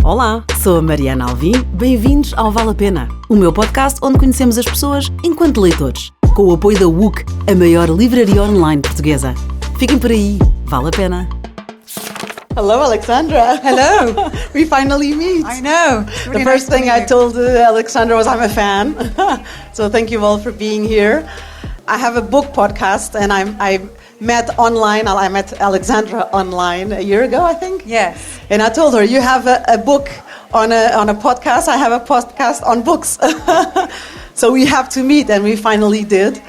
Olá, sou a Mariana Alvim, bem-vindos ao Vale a Pena, o meu podcast onde conhecemos as pessoas enquanto leitores, com o apoio da WUC, a maior livraria online portuguesa. Fiquem por aí, vale a pena. Hello, Alexandra. Hello. We finally meet. I know. Really the first thing I told Alexandra was I'm a fan. So thank you all for being here. I have a book podcast and I met online. I met Alexandra online a year ago, I think. Yes. And I told her, you have a book on a podcast. I have a podcast on books. So we have to meet, and we finally did.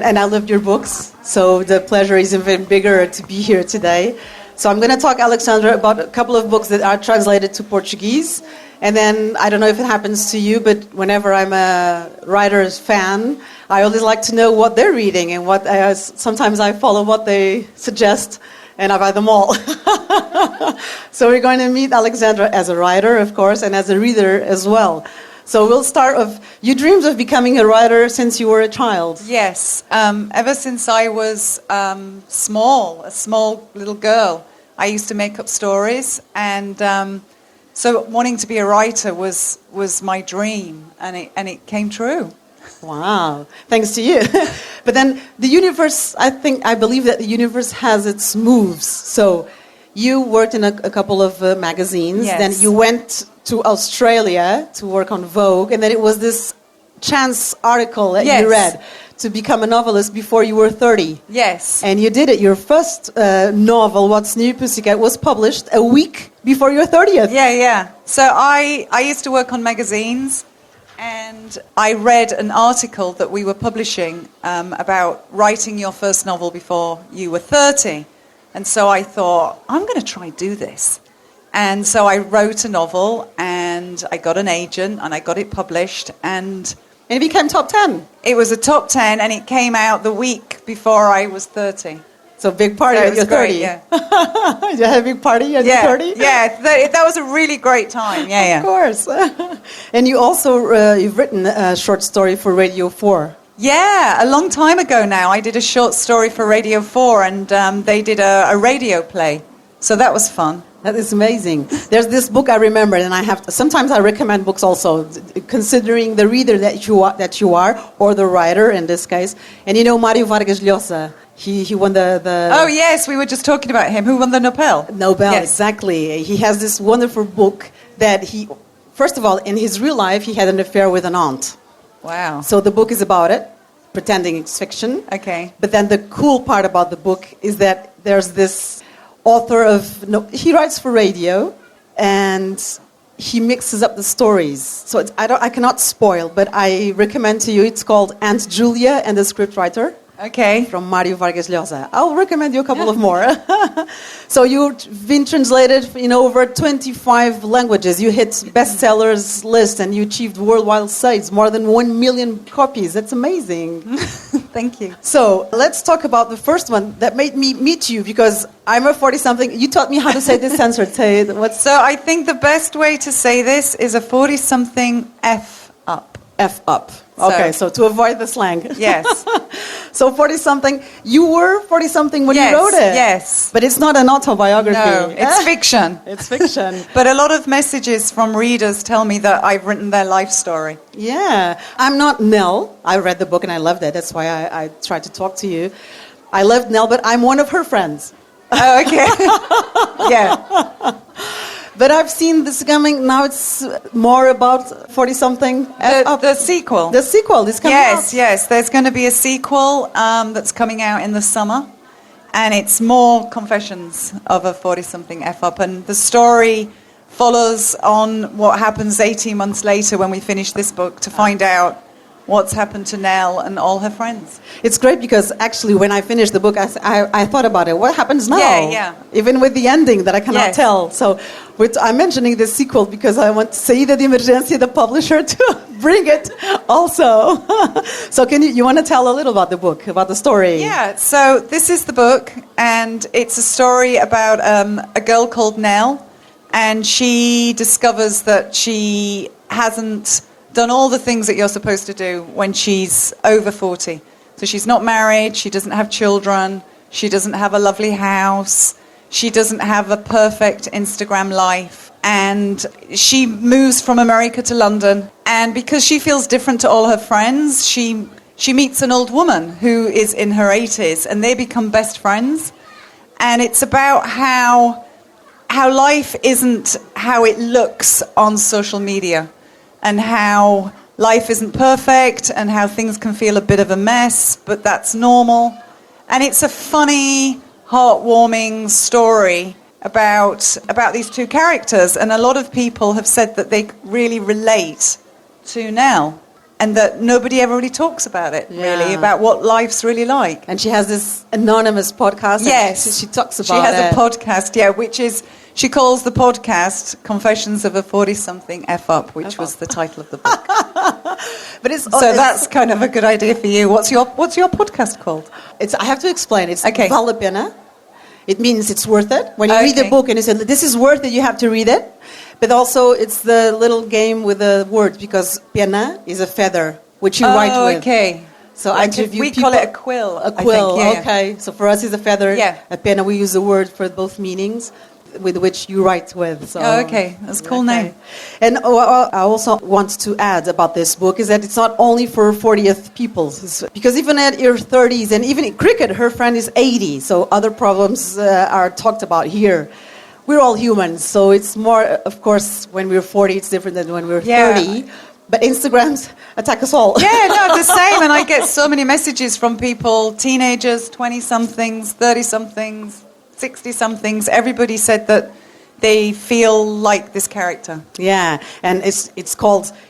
And I loved your books. So the pleasure is even bigger to be here today. So I'm going to talk, Alexandra, about a couple of books that are translated to Portuguese. And then, I don't know if it happens to you, but whenever I'm a writer's fan, I always like to know what they're reading and what. Sometimes I follow what they suggest, and I buy them all. So we're going to meet Alexandra as a writer, of course, and as a reader as well. So we'll start with, you dreamed of becoming a writer since you were a child. Yes. Ever since I was small, a small little girl, I used to make up stories, and so wanting to be a writer was my dream, and it came true. Wow, thanks to you. But then the universe, I believe that the universe has its moves. So you worked in a couple of magazines, yes. Then you went to Australia to work on Vogue, and then it was this chance article that yes. you read to become a novelist before you were 30. Yes. And you did it. Your first novel, What's New, Pussycat, was published a week before your 30th. Yeah. So I used to work on magazines, and I read an article that we were publishing about writing your first novel before you were 30. And so I thought, I'm going to try do this. And so I wrote a novel, and I got an agent, and I got it published, and it became top 10. It was a top 10, and it came out the week before I was 30. So big party at your 30. Great, yeah. You had a big party at your 30? Yeah, that was a really great time. Yeah, Of course. And you also, you've written a short story for Radio 4. Yeah, a long time ago now. I did a short story for Radio 4, and they did a radio play. So that was fun. That is amazing. There's this book I remember, and sometimes I recommend books also, considering the reader that you are, or the writer in this case. And you know Mário Vargas Llosa, he won the... Oh yes, we were just talking about him. Who won the Nobel? Yes. Exactly. He has this wonderful book that first of all, in his real life, he had an affair with an aunt. Wow. So the book is about it, pretending it's fiction. Okay. But then the cool part about the book is that there's this author he writes for radio, and he mixes up the stories. So I cannot spoil, but I recommend to you. It's called Aunt Julia and the Scriptwriter. Okay. From Mário Vargas Llosa. I'll recommend you a couple of more. So you've been translated in over 25 languages. You hit bestsellers list, and you achieved worldwide sales, more than 1 million copies. That's amazing. Thank you. So let's talk about the first one that made me meet you, because I'm a 40-something. You taught me how to say this answer. So I think the best way to say this is a 40-something F up. F up. Okay, so to avoid the slang. Yes. So 40-something. You were 40-something when you wrote it. Yes. But it's not an autobiography. No, it's fiction. It's fiction. But a lot of messages from readers tell me that I've written their life story. Yeah. I'm not Nell. I read the book and I loved it. That's why I tried to talk to you. I loved Nell, but I'm one of her friends. Oh, okay. Yeah. But I've seen this coming, now it's more about 40-something. The sequel. The sequel is coming out. Yes. There's going to be a sequel that's coming out in the summer. And it's more confessions of a 40-something F-up. And the story follows on what happens 18 months later when we finish this book to find out what's happened to Nell and all her friends. It's great because actually when I finished the book, I thought about it. What happens now? Yeah. Even with the ending that I cannot tell. So I'm mentioning the sequel because I want to say that emergência, the publisher, to bring it also. So you want to tell a little about the book, about the story? Yeah, so this is the book, and it's a story about a girl called Nell, and she discovers that she hasn't done all the things that you're supposed to do when she's over 40. So she's not married, she doesn't have children, she doesn't have a lovely house, she doesn't have a perfect Instagram life. and she moves from America to London. And because she feels different to all her friends, she meets an old woman who is in her 80s, and they become best friends. And it's about how life isn't how it looks on social media, and how life isn't perfect, and how things can feel a bit of a mess, but that's normal. And it's a funny, heartwarming story about these two characters. And a lot of people have said that they really relate to Nell, and that nobody ever really talks about it, really, about what life's really like. And she has this anonymous podcast. Yes. She talks about it. She has a podcast, which is, she calls the podcast Confessions of a 40-something F-up, which was the title of the book. But it's that's kind of a good idea for you. What's your podcast called? I have to explain. It's okay. VALE PENA. It means it's worth it. When you read the book and you say, this is worth it, you have to read it. But also, it's the little game with the words, because pena is a feather, which you write with. Okay. So I interview we people. call it a quill. A quill, I think. okay. So for us, it's a feather. Yeah. A pena, we use the word for both meanings, with which you write with. So, okay. That's a cool name. And I also want to add about this book is that it's not only for 40th people. Because even at your 30s, and even in cricket, her friend is 80. So other problems are talked about here. We're all humans, so it's more, of course, when we're 40, it's different than when we're 30. But Instagrams attack us all. Yeah, no, the same. And I get so many messages from people, teenagers, 20-somethings, 30-somethings, 60-somethings. Everybody said that they feel like this character. Yeah, and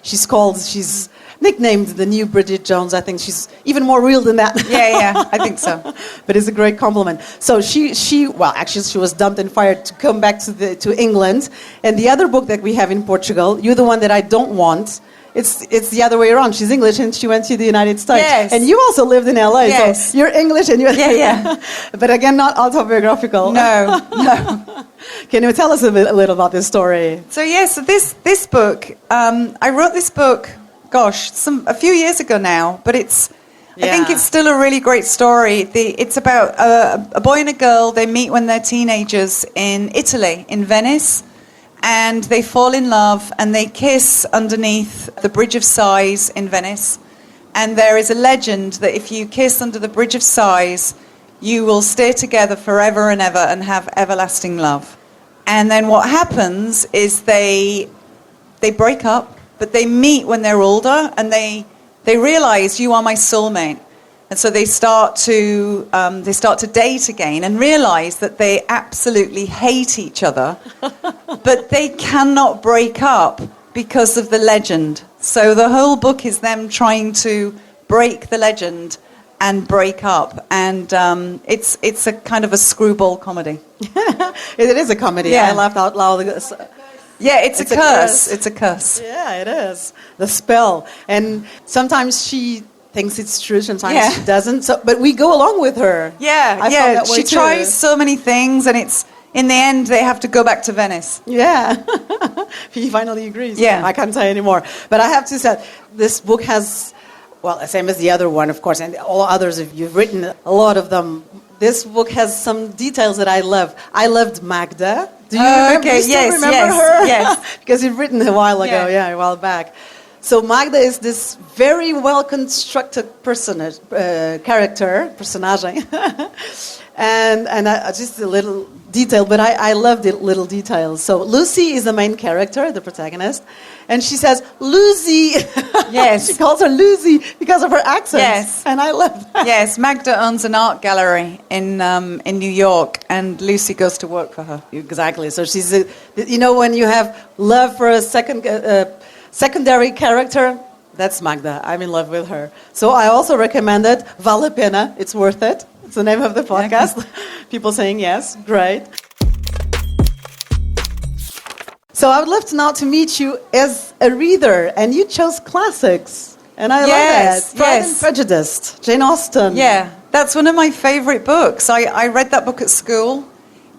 she's nicknamed the new Bridget Jones. I think she's even more real than that. Yeah, I think so. But it's a great compliment. So she was dumped and fired to come back to England. And the other book that we have in Portugal, you're the one that I don't want. It's the other way around. She's English and she went to the United States. Yes. And you also lived in LA. Yes. So you're English and you're... Yeah. But again, not autobiographical. No. Can you tell us a little about this story? So this book, I wrote this book, a few years ago now, but I think it's still a really great story. It's about a boy and a girl. They meet when they're teenagers in Italy, in Venice, and they fall in love and they kiss underneath the Bridge of Sighs in Venice. And there is a legend that if you kiss under the Bridge of Sighs, you will stay together forever and ever and have everlasting love. And then what happens is they break up, but they meet when they're older, and they realize, you are my soulmate. And so they start to date again and realize that they absolutely hate each other, but they cannot break up because of the legend. So the whole book is them trying to break the legend and break up, and it's a kind of a screwball comedy. It is a comedy. Yeah. I laughed out loud. Yeah, it's a curse. It's a curse. Yeah, it is. The spell. And sometimes she thinks it's true, sometimes she doesn't. So, but we go along with her. Yeah, I felt that way she too. tries so many things, and in the end, they have to go back to Venice. Yeah. He finally agrees. Yeah. I can't say anymore. But I have to say, this book has, well, same as the other one, of course, and all others, if you've written a lot of them. This book has some details that I love. I loved Magda. Do you remember? Okay. You still remember her? Yes. Because you've written a while ago, a while back. So Magda is this very well-constructed character, personagem. and just a little detail, but I love the little details. So Lucy is the main character, the protagonist, and she says, Lucy. Yes. She calls her Lucy because of her accent. Yes. And I love that. Yes, Magda owns an art gallery in New York, and Lucy goes to work for her. Exactly. So she's, when you have love for a secondary character, that's Magda. I'm in love with her. So I also recommend it. VALE PENA. It's worth it. It's the name of the podcast. Okay. People saying yes. Great. So I would love now to meet you as a reader, and you chose classics. And I love that. Pride and Prejudice, Jane Austen. Yeah, that's one of my favorite books. I read that book at school.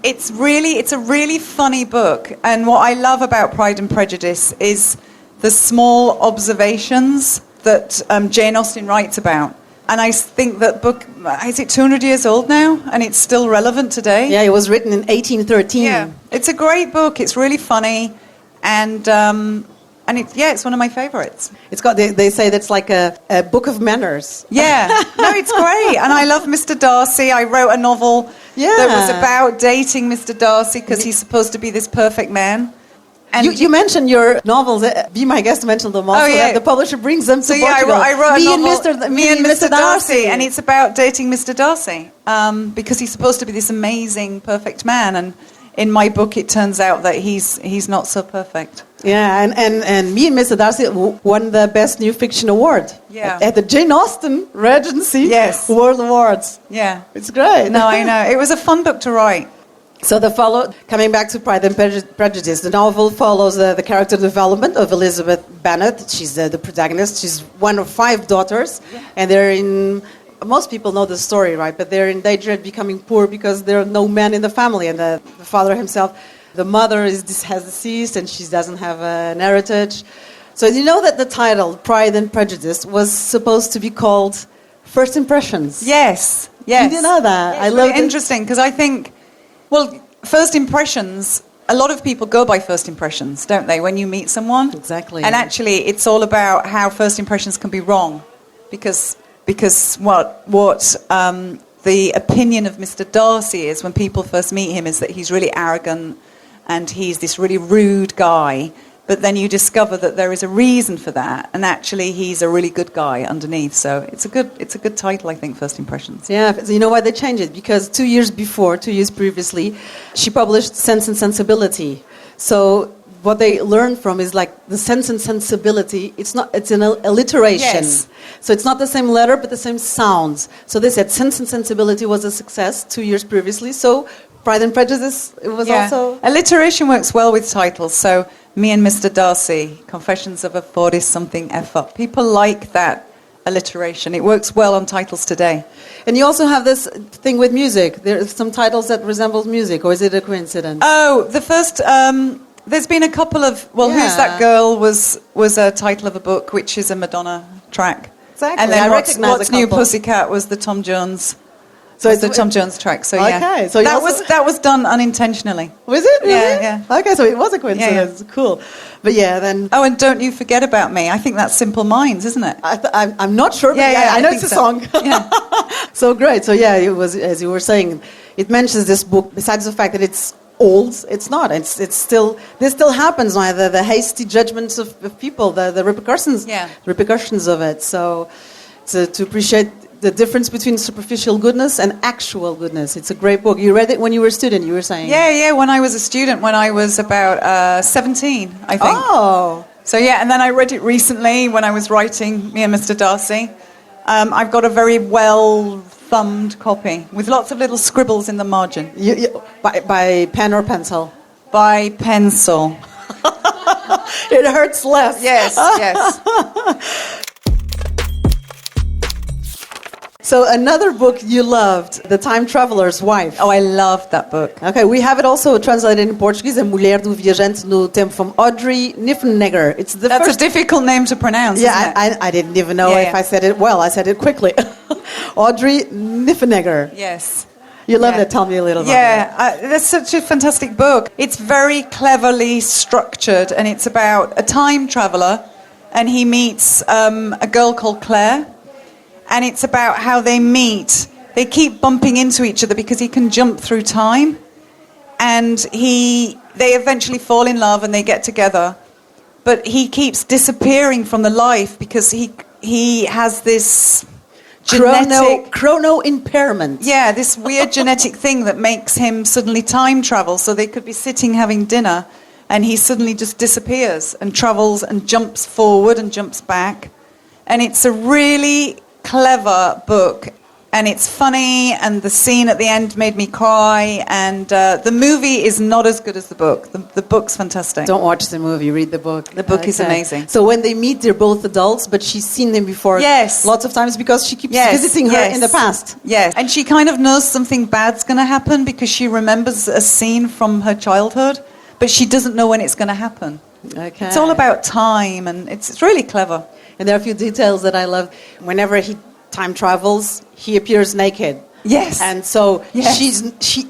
It's a really funny book. And what I love about Pride and Prejudice is the small observations that Jane Austen writes about. And I think that book, is it 200 years old now? And it's still relevant today? Yeah, it was written in 1813. Yeah, it's a great book. It's really funny. And it's one of my favourites. It's got, they say that's like a book of manners. Yeah, no, it's great. And I love Mr. Darcy. I wrote a novel that was about dating Mr. Darcy because he's supposed to be this perfect man. And you mentioned your novels. Be My Guest mentioned them also. That the publisher brings them to Portugal. I wrote a Me novel, and Mr. Darcy. and it's about dating Mr. Darcy because he's supposed to be this amazing, perfect man. And in my book, it turns out that he's not so perfect. Yeah, and Me and Mr. Darcy won the Best New Fiction Award at the Jane Austen Regency World Awards. Yeah. It's great. No, I know. It was a fun book to write. So coming back to Pride and Prejudice, the novel follows the character development of Elizabeth Bennet. She's the protagonist. She's one of 5 daughters, and most people know the story, right? But they're in danger of becoming poor because there are no men in the family, and the father himself, the mother has deceased, and she doesn't have an heritage. So you know that the title, Pride and Prejudice, was supposed to be called First Impressions. Yes. You didn't know that? It's really interesting because I think, first impressions, a lot of people go by first impressions, don't they, when you meet someone? Exactly. And actually, it's all about how first impressions can be wrong. Because what the opinion of Mr. Darcy is when people first meet him is that he's really arrogant and he's this really rude guy. But then you discover that there is a reason for that, and actually he's a really good guy underneath. So it's a good title, I think, First Impressions. Yeah, you know why they changed it? Because 2 years previously, she published Sense and Sensibility. So what they learned from is like the Sense and Sensibility. It's an alliteration. Yes. So it's not the same letter, but the same sounds. So they said Sense and Sensibility was a success 2 years previously. So Pride and Prejudice, it was also... Alliteration works well with titles. So Me and Mr. Darcy, Confessions of a 40-something F-up. People like that alliteration. It works well on titles today. And you also have this thing with music. There are some titles that resemble music, or is it a coincidence? Oh, the first... there's been a couple of... Who's That Girl was a title of a book, which is a Madonna track. Exactly. And then What's New Pussycat was the Tom Jones... So it's the Tom Jones track, so yeah. Okay, so that was done unintentionally. Was it? Really? Yeah. Okay, so it was a coincidence. Yeah. Cool. But yeah, then... Oh, and Don't You Forget About Me. I think that's Simple Minds, isn't it? I'm not sure, but I know it's a song. Yeah. So great. So yeah, it was, as you were saying, it mentions this book, besides the fact that it's old, it's not. It's still... This still happens, right? The hasty judgments of people, the repercussions of it. So to appreciate the difference between superficial goodness and actual goodness. It's a great book. You read it when you were a student, you were saying? Yeah, when I was a student, when I was about 17, I think. Oh! So yeah, and then I read it recently when I was writing Me and Mr. Darcy. I've got a very well-thumbed copy with lots of little scribbles in the margin. By pen or pencil? By pencil. It hurts less. Yes. So another book you loved, The Time Traveler's Wife. Oh, I loved that book. Okay, we have it also translated in Portuguese, A Mulher do Viajante no Tempo, from Audrey Niffenegger. That's a difficult name to pronounce, isn't it? I didn't even know if I said it well. I said it quickly. Audrey Niffenegger. Yes. You love it. Tell me a little about it. That's such a fantastic book. It's very cleverly structured, and it's about a time traveller, and he meets a girl called Claire. And it's about how they meet. They keep bumping into each other because he can jump through time. And they eventually fall in love and they get together. But he keeps disappearing from the life because he has this chrono impairment. Yeah, this weird genetic thing that makes him suddenly time travel. So they could be sitting having dinner and he suddenly just disappears and travels and jumps forward and jumps back. And it's a really clever book, and it's funny, and the scene at the end made me cry, and the movie is not as good as the book. The book's fantastic. Don't watch the movie, read the book. The book is amazing. So when they meet, they're both adults, but she's seen them before lots of times because she keeps visiting her in the past. Yes, and she kind of knows something bad's going to happen because she remembers a scene from her childhood, but she doesn't know when it's going to happen. Okay. It's all about time, and it's really clever. And there are a few details that I love. Whenever he time travels, he appears naked. Yes. And so Yes.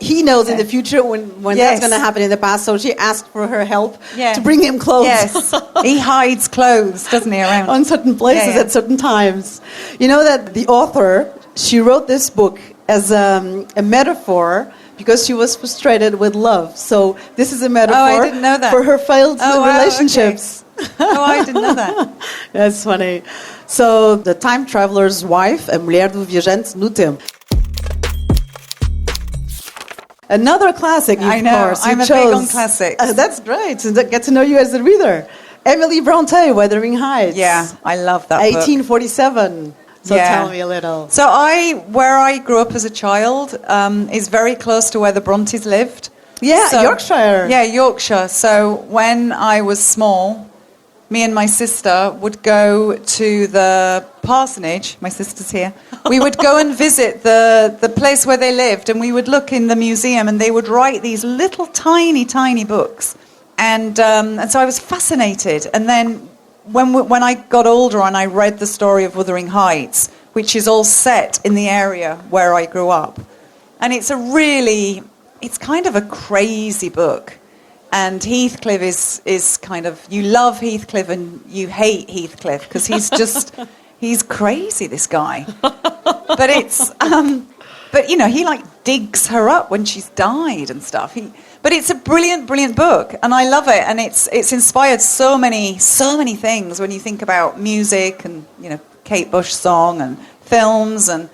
he knows in the future when Yes. that's going to happen in the past. So she asked for her help Yeah. to bring him clothes. Yes. He hides clothes, doesn't he, around? On certain places at certain times. You know that the author, she wrote this book as a metaphor because she was frustrated with love. So this is a metaphor I didn't know that. for her failed Wow, relationships. okay. I didn't know that. That's funny. So the time traveler's wife, a mulher do viajante no tempo. Another classic, I know. course. I'm a big on classics. That's great. To get to know you as a reader. Emily Bronte, Wuthering Heights. Yeah, I love that book. 1847. So Yeah. tell me a little. So where I grew up as a child is very close to where the Brontes lived. Yeah, Yorkshire. Yeah, Yorkshire. So when I was small, me and my sister would go to the parsonage. My sister's here. We would go and visit the place where they lived, and we would look in the museum, and they would write these little tiny books. And so I was fascinated. And then when I got older and I read the story of Wuthering Heights, which is all set in the area where I grew up, and it's kind of a crazy book. And Heathcliff is kind of, you love Heathcliff and you hate Heathcliff because he's crazy, this guy. But but you know, he like digs her up when she's died and stuff. But it's a brilliant book, and I love it. And it's inspired so many things when you think about music and, you know, Kate Bush song and films and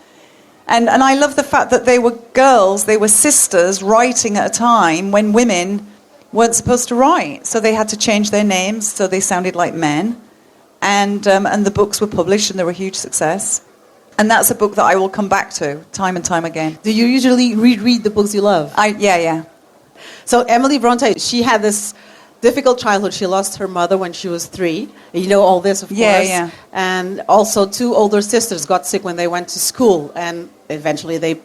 I love the fact that they were girls, they were sisters writing at a time when women weren't supposed to write, so they had to change their names so they sounded like men, and the books were published and they were a huge success. And that's a book that I will come back to time and time again. Do you usually reread the books you love? Yeah. So Emily Bronte, she had this difficult childhood. She lost her mother when she was 3. You know all this, of course. Yeah. And also 2 older sisters got sick when they went to school, and eventually they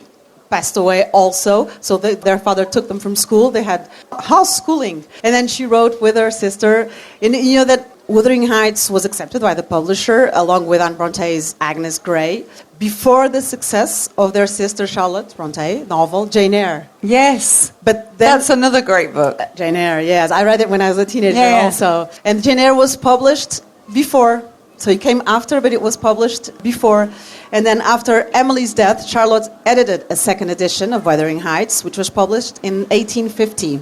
passed away also. So their father took them from school. They had house schooling. And then she wrote with her sister. And you know that Wuthering Heights was accepted by the publisher along with Anne Bronte's Agnes Grey before the success of their sister Charlotte Bronte novel, Jane Eyre. Yes. But then, that's another great book. Jane Eyre, yes. I read it when I was a teenager Yeah. also. And Jane Eyre was published before. So it came after, but it was published before. And then after Emily's death, Charlotte edited a second edition of Wuthering Heights, which was published in 1850.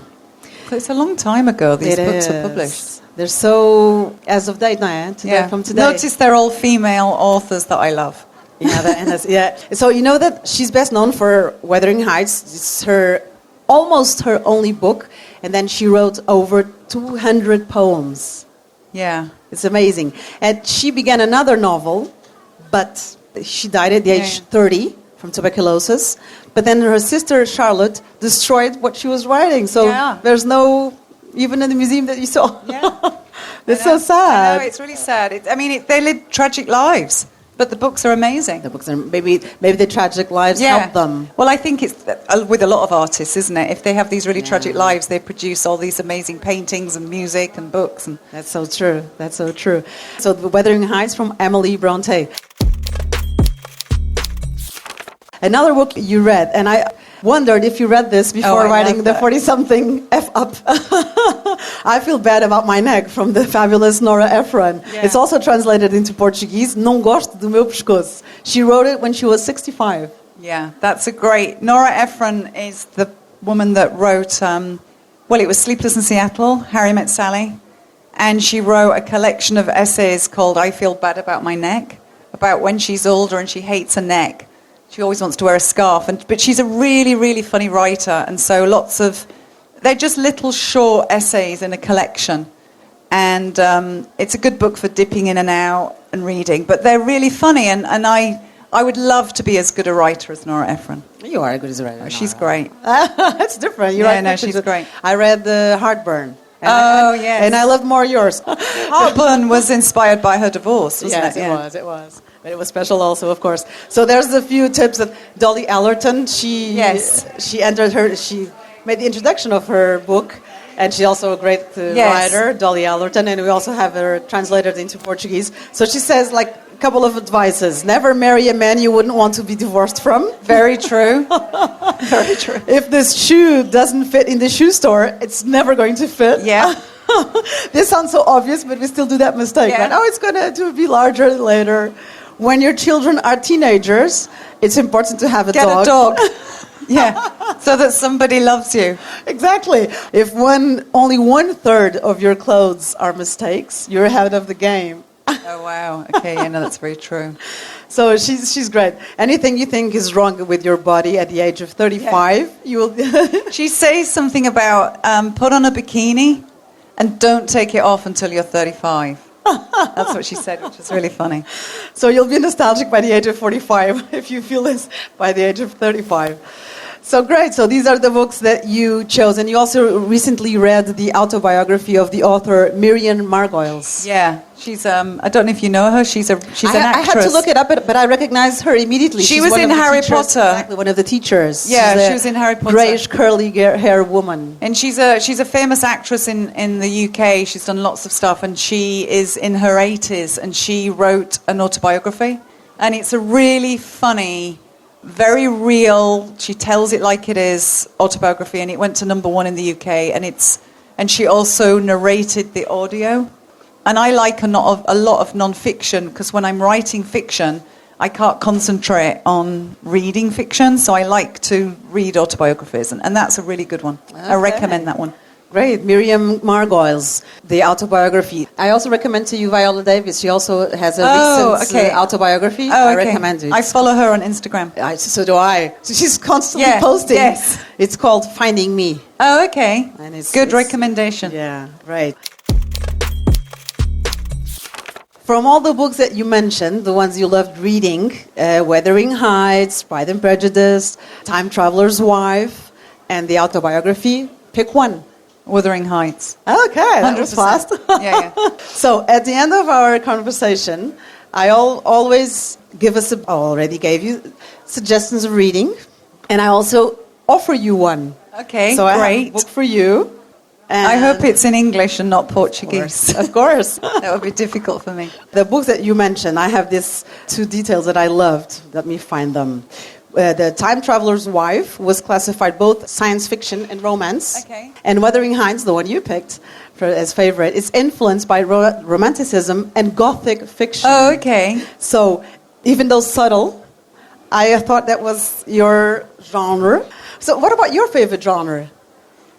So it's a long time ago these books were published. They're so as of date now, from today. Notice they're all female authors that I love. Yeah. So you know that she's best known for Wuthering Heights. It's almost her only book. And then she wrote over 200 poems. Yeah. It's amazing. And she began another novel, but she died at the age 30 from tuberculosis. But then her sister, Charlotte, destroyed what she was writing. So there's no, even in the museum that you saw. Yeah. It's so sad. I know, it's really sad. They lived tragic lives, but the books are amazing. The books are, maybe the tragic lives help them. Well, I think it's with a lot of artists, isn't it? If they have these really tragic lives, they produce all these amazing paintings and music and books. And That's so true. So the Wuthering Heights from Emily Bronte. Another book you read, and I wondered if you read this before writing the 40-something F up. I feel bad about my neck from the fabulous Norah Ephron. Yeah. It's also translated into Portuguese, Não gosto do meu pescoço. She wrote it when she was 65. yeah, that's a great... Norah Ephron is the woman that wrote, it was Sleepless in Seattle, Harry Met Sally, and she wrote a collection of essays called I Feel Bad About My Neck, about when she's older and she hates her neck. She always wants to wear a scarf, but she's a really, really funny writer, and so they're just little short essays in a collection, and it's a good book for dipping in and out and reading, but they're really funny, and I would love to be as good a writer as Norah Ephron. You are as good as a writer. She's great. That's different. She's great. I read The Heartburn. Yes. And I loved more yours. Heartburn was inspired by her divorce, wasn't it? Yes, it was. But it was special also, of course. So there's a few tips that Dolly Allerton, she made the introduction of her book, and she's also a great writer, Dolly Allerton, and we also have her translated into Portuguese. So she says, couple of advices. Never marry a man you wouldn't want to be divorced from. Very true. Very true. If this shoe doesn't fit in the shoe store, it's never going to fit. Yeah. This sounds so obvious, but we still do that mistake. Yeah. Right? Oh, it's going to be larger later. When your children are teenagers, it's important to have a Get dog. a dog. Yeah, so that somebody loves you. Exactly. If only 1/3 of your clothes are mistakes, you're ahead of the game. Oh, wow. Okay, yeah, no, that's very true. So she's great. Anything you think is wrong with your body at the age of 35, you will... She says something about put on a bikini and don't take it off until you're 35. That's what she said, which is really funny. So you'll be nostalgic by the age of 45 if you feel this by the age of 35. So great. So these are the books that you chose. And you also recently read the autobiography of the author Miriam Margoyles. Yeah, she's, I don't know if you know her, she's an actress. I had to look it up, but I recognized her immediately. She She's was one in of the Harry teachers, Potter. Exactly, one of the teachers. Yeah, She's she was in Harry Potter. Greyish, curly hair woman. And she's a famous actress in the UK. She's done lots of stuff, and she is in her 80s, and she wrote an autobiography. And it's a really funny, very real, she tells it like it is, autobiography, and it went to #1 in the UK, and she also narrated the audio. And I like a lot of non-fiction, because when I'm writing fiction, I can't concentrate on reading fiction, so I like to read autobiographies, and that's a really good one. Okay. I recommend that one. Great. Miriam Margoyles, the autobiography. I also recommend to you Viola Davis. She also has a recent autobiography. I recommend it. I follow her on Instagram. So do I. So she's constantly posting. Yes. It's called Finding Me. Oh, okay. And it's recommendation. Yeah, right. From all the books that you mentioned, the ones you loved reading, Wuthering Heights, Pride and Prejudice, Time Traveler's Wife, and the autobiography, pick one. Wuthering Heights. Okay, that was fast. Yeah. So at the end of our conversation, I always already gave you suggestions of reading, and I also offer you one. Okay, so great. I have a book for you. I hope it's in English and not Portuguese. Of course. That would be difficult for me. The books that you mentioned, I have these two details that I loved. Let me find them. The Time Traveler's Wife was classified both science fiction and romance. Okay. And Wuthering Heights, the one you picked as favorite, is influenced by romanticism and Gothic fiction. Oh, okay. So even though subtle, I thought that was your genre. So what about your favorite genre?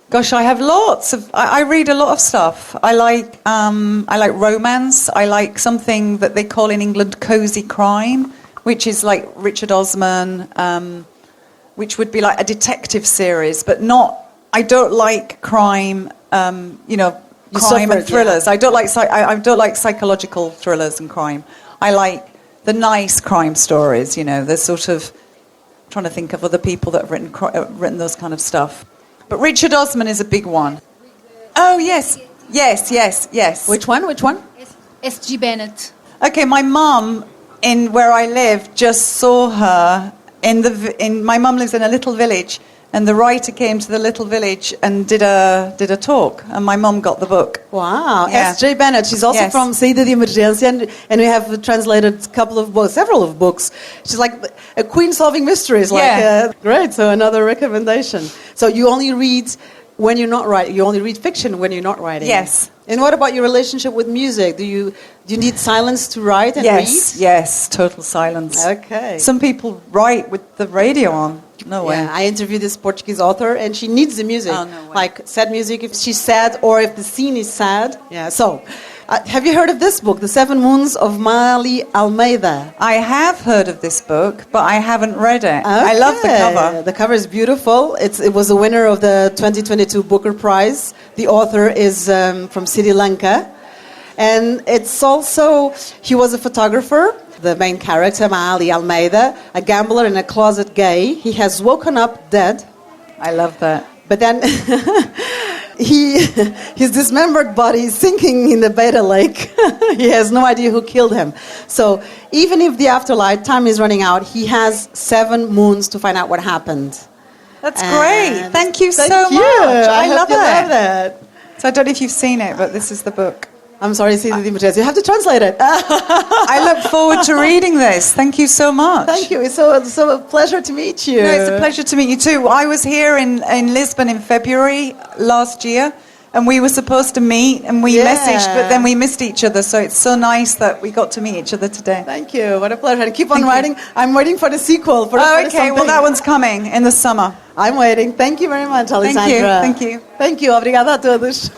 Gosh, I have lots of. I read a lot of stuff. I like romance. I like something that they call in England cozy crime, which is like Richard Osman, which would be like a detective series, but not. I don't like crime. Crime and thrillers. Yeah. I don't like psychological thrillers and crime. I like the nice crime stories. The sort of. I'm trying to think of other people that have written those kind of stuff. But Richard Osman is a big one. Oh, yes. Which one? S.J Bennet. Okay, my mum, in where I live, just saw her my mum lives in a little village, and the writer came to the little village and did a talk, and my mum got the book. Wow. Yeah. S.J Bennet. She's also from Saída de Emergência, and we have translated several of books. She's like a queen solving mysteries. Great. So another recommendation. So you only read when you're not writing. You only read fiction when you're not writing. Yes. And what about your relationship with music? Do you need silence to write and read? Yes, total silence. Okay. Some people write with the radio on. No way. Yeah, I interviewed this Portuguese author, and she needs the music. Oh, no way. Like sad music if she's sad or if the scene is sad. Yeah. So, have you heard of this book, The 7 Moons of Maali Almeida? I have heard of this book, but I haven't read it. Okay. I love the cover. The cover is beautiful. It was a winner of the 2022 Booker Prize. The author is from Sri Lanka. And it's also, he was a photographer. The main character, Maali Almeida, a gambler and a closet gay. He has woken up dead. I love that. But then his dismembered body is sinking in the Beta Lake. He has no idea who killed him. So even if the afterlife time is running out, he has 7 moons to find out what happened. That's great. Thank you so much. I love that. So I don't know if you've seen it, but this is the book. I'm sorry, Cida de Emergência. You have to translate it. I look forward to reading this. Thank you so much. Thank you. It's so a pleasure to meet you. No, it's a pleasure to meet you too. I was here in Lisbon in February last year, and we were supposed to meet, and we messaged, but then we missed each other, so it's so nice that we got to meet each other today. Thank you. What a pleasure. And keep on writing. I'm waiting for the sequel. Okay, well, that one's coming in the summer. I'm waiting. Thank you very much, Alexandra. Thank you. Thank you. Obrigada a todos.